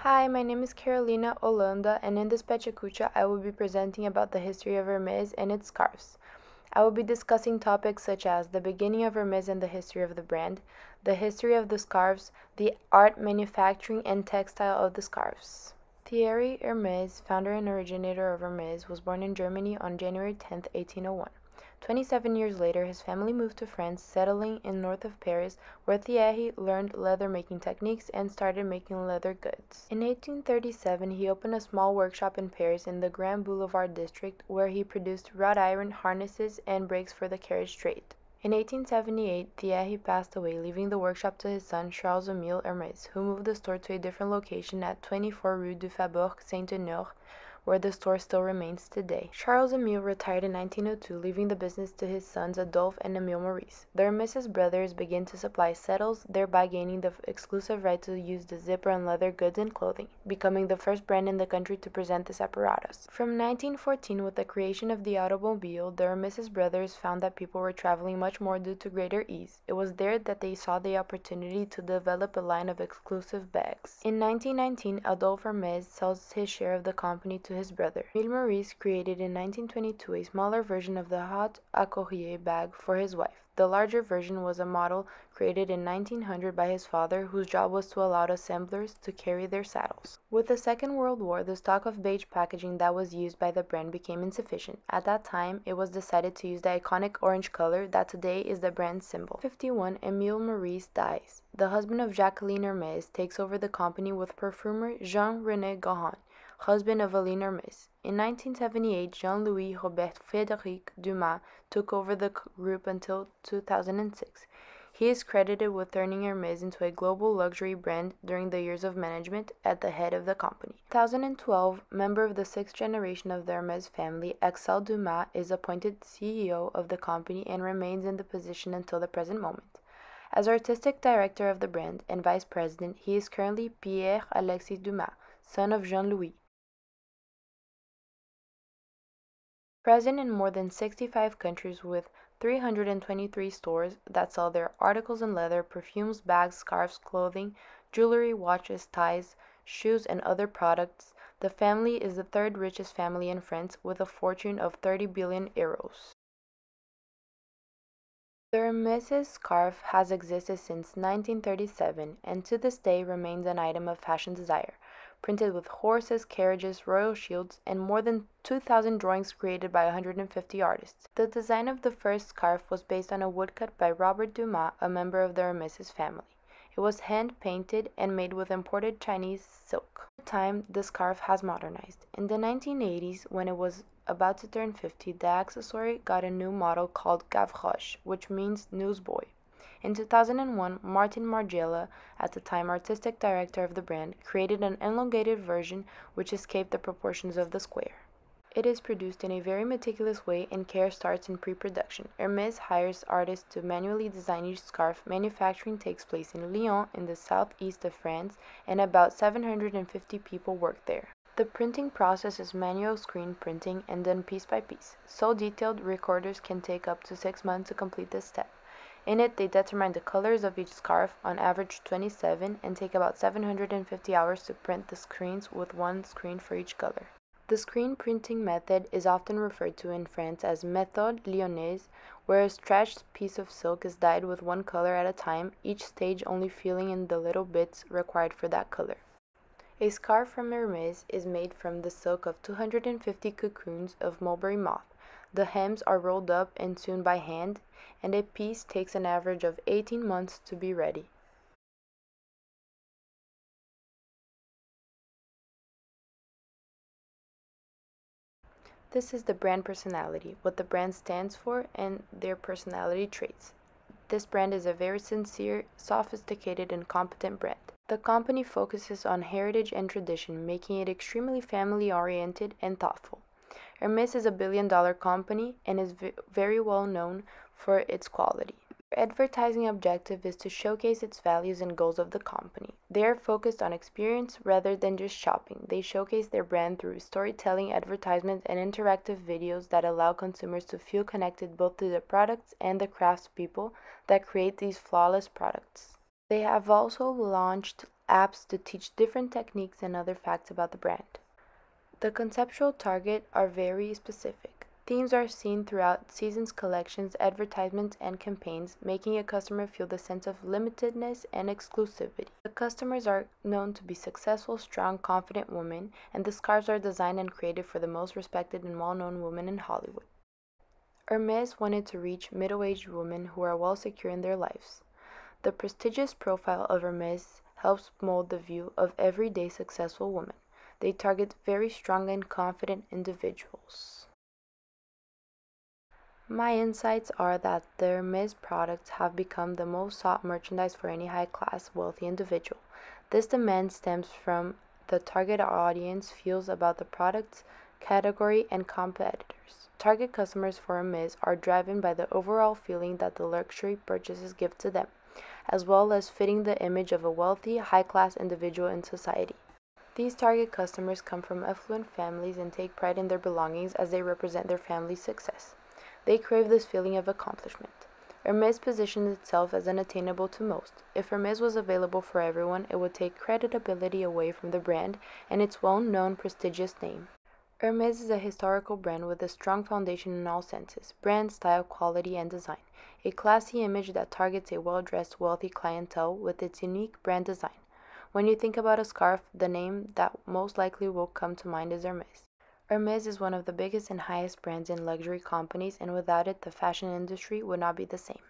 Hi, my name is Carolina Olanda, and in this Pecha-Kucha, I will be presenting about the history of Hermes and its scarves. I will be discussing topics such as the beginning of Hermes and the history of the brand, the history of the scarves, the art, manufacturing, and textile of the scarves. Thierry Hermes, founder and originator of Hermes, was born in Germany on January 10, 1801. 27 years later, his family moved to France, settling in north of Paris, where Thierry learned leather-making techniques and started making leather goods. In 1837, he opened a small workshop in Paris in the Grand Boulevard district, where he produced wrought iron harnesses and brakes for the carriage trade. In 1878, Thierry passed away, leaving the workshop to his son Charles-Émile Hermes, who moved the store to a different location at 24 Rue du Faubourg Saint-Honore, where the store still remains today. Charles-Émile retired in 1902, leaving the business to his sons Adolphe and Émile Maurice. The Hermes brothers began to supply saddles, thereby gaining the exclusive right to use the zipper on leather goods and clothing, becoming the first brand in the country to present this apparatus. From 1914, with the creation of the automobile, the Hermes brothers found that people were traveling much more due to greater ease. It was there that they saw the opportunity to develop a line of exclusive bags. In 1919, Adolphe Hermes sells his share of the company to his brother. Émile Maurice created in 1922 a smaller version of the haute courrier bag for his wife. The larger version was a model created in 1900 by his father, whose job was to allow assemblers to carry their saddles. With the Second World War, the stock of beige packaging that was used by the brand became insufficient. At that time, it was decided to use the iconic orange color that today is the brand's symbol. 51, Émile Maurice dies. The husband of Jacqueline Hermes takes over the company with perfumer Jean-René Gahan, husband of Aline Hermes. In 1978, Jean-Louis Robert Frédéric Dumas took over the group until 2006. He is credited with turning Hermes into a global luxury brand during the years of management at the head of the company. 2012, member of the sixth generation of the Hermes family, Axel Dumas is appointed CEO of the company and remains in the position until the present moment. As artistic director of the brand and vice president, he is currently Pierre-Alexis Dumas, son of Jean-Louis. Present in more than 65 countries with 323 stores that sell their articles in leather, perfumes, bags, scarves, clothing, jewelry, watches, ties, shoes, and other products, the family is the third richest family in France with a fortune of 30 billion euros. The Hermes scarf has existed since 1937 and to this day remains an item of fashion desire, printed with horses, carriages, royal shields, and more than 2,000 drawings created by 150 artists. The design of the first scarf was based on a woodcut by Robert Dumas, a member of the Hermes family. It was hand-painted and made with imported Chinese silk. Over time, the scarf has modernized. In the 1980s, when it was about to turn 50, the accessory got a new model called Gavroche, which means newsboy. In 2001, Martin Margiela, at the time artistic director of the brand, created an elongated version which escaped the proportions of the square. It is produced in a very meticulous way and care starts in pre-production. Hermes hires artists to manually design each scarf. Manufacturing takes place in Lyon in the southeast of France and about 750 people work there. The printing process is manual screen printing and done piece by piece. So detailed, recorders can take up to 6 months to complete this step. In it, they determine the colors of each scarf, on average 27, and take about 750 hours to print the screens with one screen for each color. The screen printing method is often referred to in France as méthode lyonnaise, where a stretched piece of silk is dyed with one color at a time, each stage only filling in the little bits required for that color. A scarf from Hermes is made from the silk of 250 cocoons of mulberry moth. The hems are rolled up and sewn by hand, and a piece takes an average of 18 months to be ready. This is the brand personality, what the brand stands for, and their personality traits. This brand is a very sincere, sophisticated, and competent brand. The company focuses on heritage and tradition, making it extremely family-oriented and thoughtful. Hermes is a billion-dollar company and is very well known for its quality. Their advertising objective is to showcase its values and goals of the company. They are focused on experience rather than just shopping. They showcase their brand through storytelling, advertisements, and interactive videos that allow consumers to feel connected both to the products and the craftspeople that create these flawless products. They have also launched apps to teach different techniques and other facts about the brand. The conceptual target are very specific. Themes are seen throughout seasons, collections, advertisements, and campaigns, making a customer feel the sense of limitedness and exclusivity. The customers are known to be successful, strong, confident women, and the scarves are designed and created for the most respected and well-known women in Hollywood. Hermes wanted to reach middle-aged women who are well secure in their lives. The prestigious profile of Hermes helps mold the view of everyday successful women. They target very strong and confident individuals. My insights are that the Hermes products have become the most sought merchandise for any high-class, wealthy individual. This demand stems from the target audience feels about the product's category and competitors. Target customers for Hermes are driven by the overall feeling that the luxury purchases give to them, as well as fitting the image of a wealthy, high-class individual in society. These target customers come from affluent families and take pride in their belongings as they represent their family's success. They crave this feeling of accomplishment. Hermes positions itself as unattainable to most. If Hermes was available for everyone, it would take credibility away from the brand and its well-known prestigious name. Hermes is a historical brand with a strong foundation in all senses: brand, style, quality, and design. A classy image that targets a well-dressed, wealthy clientele with its unique brand design. When you think about a scarf, the name that most likely will come to mind is Hermes. Hermes is one of the biggest and highest brands in luxury companies, and without it, the fashion industry would not be the same.